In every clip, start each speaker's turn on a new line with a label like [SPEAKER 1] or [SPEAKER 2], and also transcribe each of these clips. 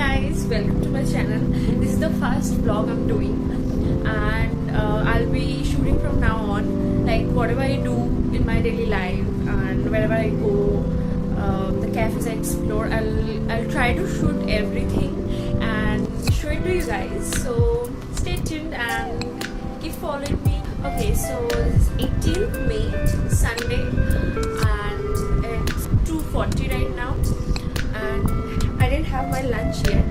[SPEAKER 1] guys, welcome to my channel. This is the first vlog I'm doing, and I'll be shooting from now on, like whatever I do in my daily life and wherever I go, the cafes I explore. I'll try to shoot everything and show it to you guys. So stay tuned and keep following me. Okay, so this is 18th May, Sunday, and it's 2:40 right now. And I didn't have my lunch yet.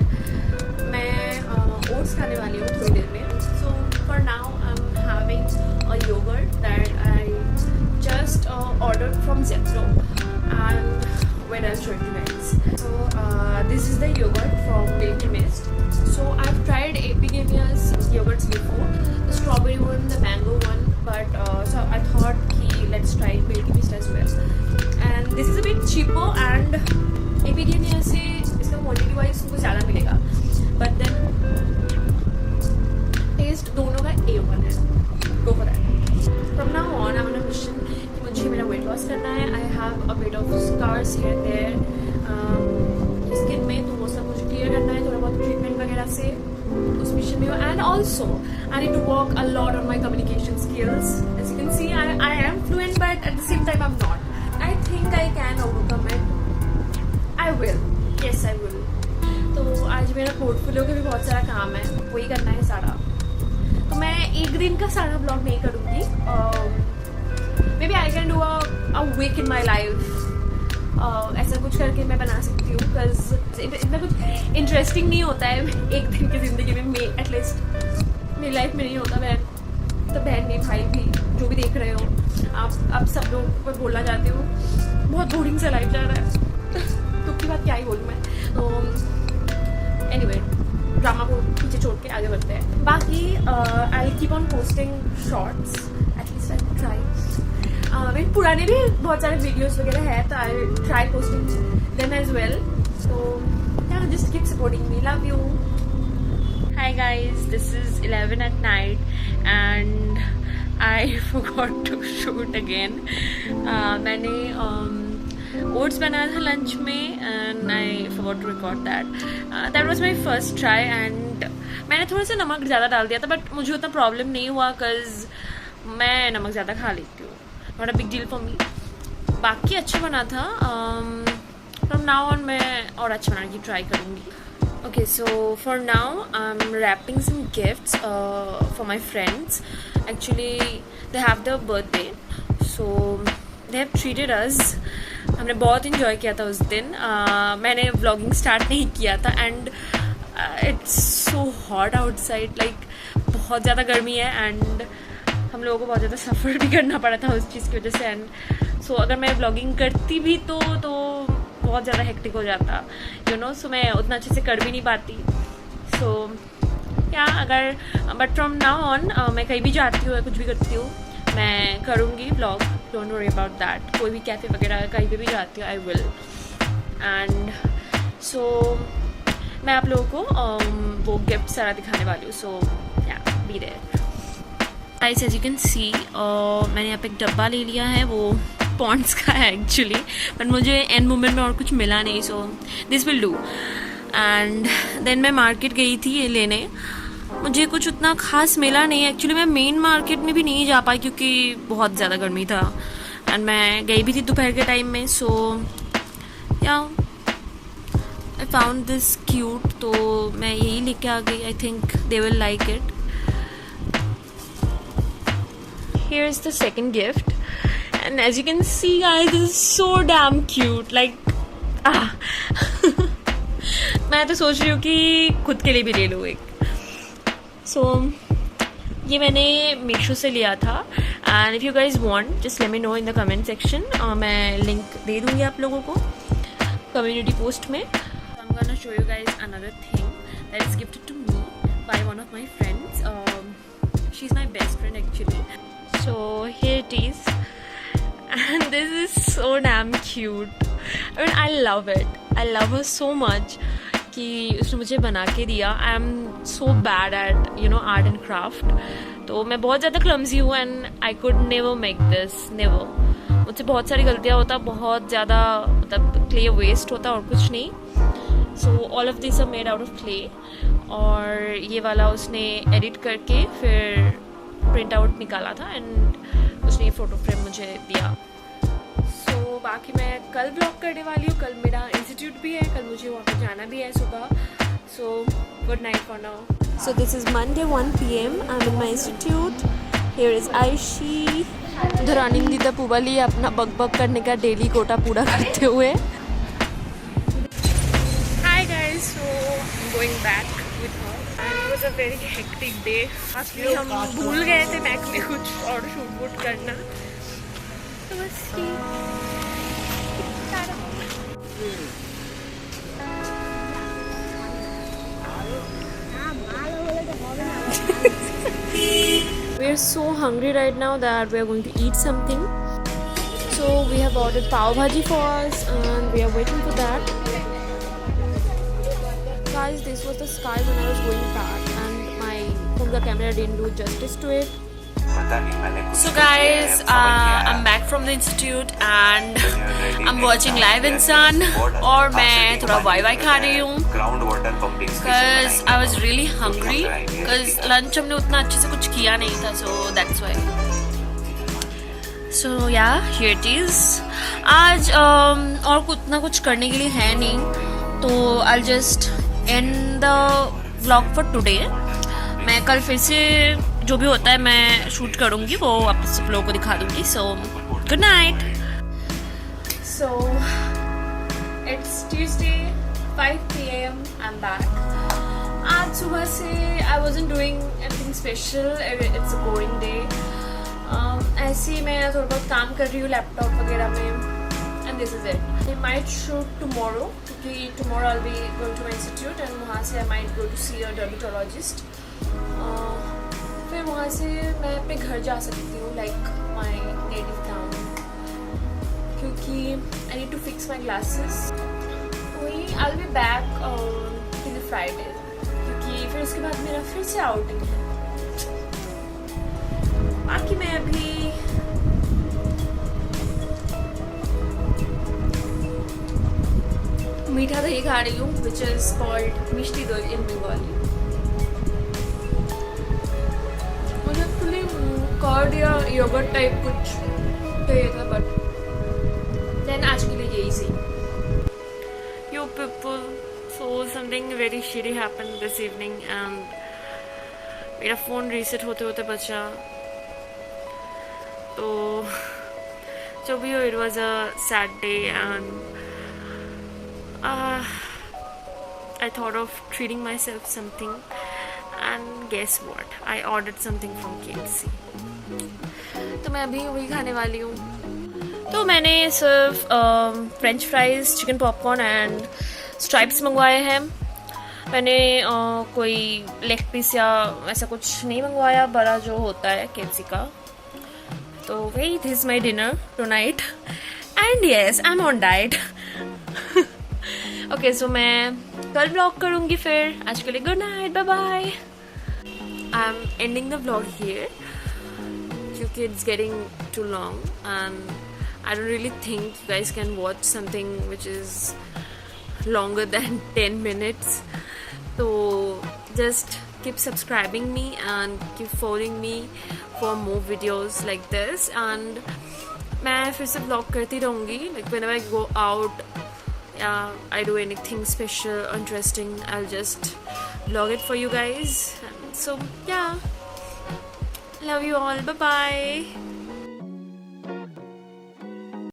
[SPEAKER 1] मैं oats खाने वाली हूँ थोड़ी देर में. So for now I'm having a yogurt that I just ordered from Zepto, and when I'll show it to you guys. So this is the yogurt from Milky Mist. So I've tried Epigenia's yogurts before, the strawberry one, the mango one, but so I thought let's try Milky Mist as well. And this is a bit cheaper, and Epigenia से इसका quantity wise कुछ ज़्यादा मिलेगा, but then test दोनों का A1 है. Go for that. From now on I am on a mission कि मुझे मेरा वेट लॉस करना है. I have a bit of scars here and there skin में, तो वो सब मुझे क्लियर करना है थोड़ा बहुत ट्रीटमेंट वगैरह से उस मिशन में. And also I need to work a lot on my communication skills. As you can see I am fluent, but at the same time I am not. I think I can overcome it. I will. Yes, I will. तो आज मेरा portfolio का भी बहुत सारा काम है, वही करना है सारा. तो मैं एक दिन का सारा ब्लॉग नहीं करूँगी. Maybe I can do a week in my life. ऐसा कुछ करके मैं बना सकती हूँ, बिकॉज इतना कुछ इंटरेस्टिंग नहीं होता है एक दिन की ज़िंदगी में. एटलीस्ट मेरी लाइफ में नहीं होता. तो बहन नहीं, भाई भी, जो भी देख रहे हो आप सब लोग पर बोलना चाहती हूँ, बहुत बोरिंग सा लाइफ जा रहा है. दुख की बात क्या ही बोलूँ मैं. तो एनीवे, ड्रामा को पीछे छोड़ के आगे बढ़ते हैं. बाकी I will keep on posting shorts, at least I will try. मेरे पुराने भी बहुत सारे वीडियोस वगैरह है, तो I will try posting them as well. So just keep supporting me. Love you. Hi guys, this is 11 at night and I forgot to shoot again. मैंने oats बनाया था लंच में, and I forgot to record that. That was my first try, and मैंने थोड़ा सा नमक ज़्यादा डाल दिया था, बट मुझे उतना प्रॉब्लम नहीं हुआ, बिकॉज मैं नमक ज़्यादा खा लेती हूँ. Not a big deal for me. बाकी अच्छा बना था. फ्रॉम नाउ ऑन मैं और अच्छा बनाने की ट्राई करूँगी. Okay, so for now I'm wrapping some gifts for my friends. Actually, they have their birthday, so they have treated us. हमने बहुत enjoy किया था उस दिन. मैंने vlogging start नहीं किया था, and it's so hot outside. Like बहुत ज़्यादा गर्मी है, and हम लोगों को बहुत ज़्यादा सफ़र भी करना पड़ा था उस चीज़ की वजह से. एंड सो अगर मैं vlogging करती भी तो बहुत ज़्यादा हेक्टिक हो जाता, यू नो. सो मैं उतना अच्छे से कर भी नहीं पाती. सो या अगर बट फ्रॉम नाउ ऑन मैं कहीं भी जाती हूँ या कुछ भी करती हूँ, मैं करूँगी vlog. Don't worry about that. कोई भी कैफ़े वगैरह कहीं पे भी जाती हूँ, आई विल. एंड सो मैं आप लोगों को वो गिफ्ट सारा दिखाने वाली हूँ. So yeah be there. Guys, as you can see मैंने यहाँ पे एक डब्बा ले लिया है. वो पॉन्ड्स का है एक्चुअली, बट मुझे एंड मोमेंट में और कुछ मिला नहीं, so this will do. And then मैं मार्केट गई थी ये लेने. मुझे कुछ उतना खास मिला नहीं एक्चुअली. मैं मेन मार्केट में भी नहीं जा पाई क्योंकि बहुत ज़्यादा गर्मी था, एंड मैं गई भी थी दोपहर के टाइम में. सो या आई फाउंड दिस क्यूट, तो मैं यही लेके आ गई. I think they will like it. Here is the second gift. And as you can see guys, this is so damn cute. Like मैं तो सोच रही हूँ कि खुद के लिए भी ले लूँ एक. So ये मैंने मीशो से लिया था, and if you guys want, just let me know in the comment section. मैं लिंक दे दूँगी आप लोगों को कम्युनिटी पोस्ट में. I'm gonna show you guys another thing that is gifted to me by one of my friends. She's my best friend actually. So here it is. And this is so damn cute. I mean, I love it. I love her so much कि उसने मुझे बना के दिया. I am so bad at, you know, art and craft. तो मैं बहुत ज़्यादा clumsy हूँ, and I could never make this. Never. मुझसे बहुत सारी गलतियाँ होता, बहुत ज़्यादा मतलब क्ले वेस्ट होता और कुछ नहीं. So all of this are made out of clay, और ये वाला उसने एडिट करके फिर प्रिंट आउट निकाला था एंड उसने ये फ़ोटो फ्रेम मुझे दिया. सो बाकी मैं कल ब्लॉग करने वाली हूँ. कल मेरा इंस्टीट्यूट भी है, कल मुझे वहाँ पर जाना भी है सुबह. So good night for now. So this is Monday 1 PM. I'm in my institute. Here is Aishi. उधर आनंदिता पुबाली अपना बक करने का डेली कोटा पूरा करते हुए. Hi guys, so I'm going back with her. And it was a very hectic day. Actually हम भूल गए थे मैक में कुछ और शूट वूट करना. तो बस we are so hungry right now that we are going to eat something. So we have ordered pav bhaji for us and we are waiting for that. Guys, this was the sky when I was going back and my phone camera didn't do justice to it. So guys, I'm back from the institute and I'm watching Live in Sun और मैं थोड़ा Y खा रही हूँ because I was really hungry because lunch हमने उतना अच्छे से कुछ किया नहीं था, so that's why. So yeah, here it is. आज और उतना कुछ करने के लिए है नहीं, तो I'll just end the vlog for today. मैं कल फिर से जो भी होता है मैं शूट करूँगी, वो आप सब लोगों को दिखा दूँगी. So good night. So it's Tuesday 5 PM. I am back. आज सुबह से आई wasn't doing anything special. It's a boring day. ऐसे ही मैं थोड़ा बहुत काम कर रही हूँ लैपटॉप वगैरह में and this is it. I might shoot tomorrow क्योंकि tomorrow I will be going to my institute and वहाँ से I might go to see a dermatologist. फिर वहाँ से मैं अपने घर जा सकती हूँ, लाइक माई नेटिव टाउन, क्योंकि I need to fix my glasses. वही I will be back till Friday, क्योंकि फिर उसके बाद मेरा फिर से आउटिंग है. बाकी मैं अभी मीठा दही खा रही हूँ, विच इज कॉल्ड मिष्टी दही इन बंगाली. कर्ड या योगर्ट टाइप कुछ चाहिए था, बट देन आज के लिए यही सही. Yo people, so something very shitty happened this evening and मेरा फ़ोन रीसेट होते होते बचा. तो जो भी हो, it was a sad day and I thought of treating myself something. And guess what? I ordered something from KFC. तो मैं अभी वही खाने वाली हूँ. तो मैंने सिर्फ French fries, chicken popcorn and stripes मंगवाए हैं. मैंने कोई लेग पीस या ऐसा कुछ नहीं मंगवाया, बड़ा जो होता है KFC का. तो वही, this is my dinner tonight and yes I am on diet. Okay, so मैं कल ब्लॉग करूँगी फिर. आज के लिए good night, bye bye. I'm ending the vlog here because it's getting too long and I don't really think you guys can watch something which is longer than 10 minutes. So just keep subscribing me and keep following me for more videos like this. And मैं फिर से vlog करती रहूँगी, like whenever I go out, I do anything special, interesting, I'll just vlog it for you guys. So yeah, love you all, bye bye.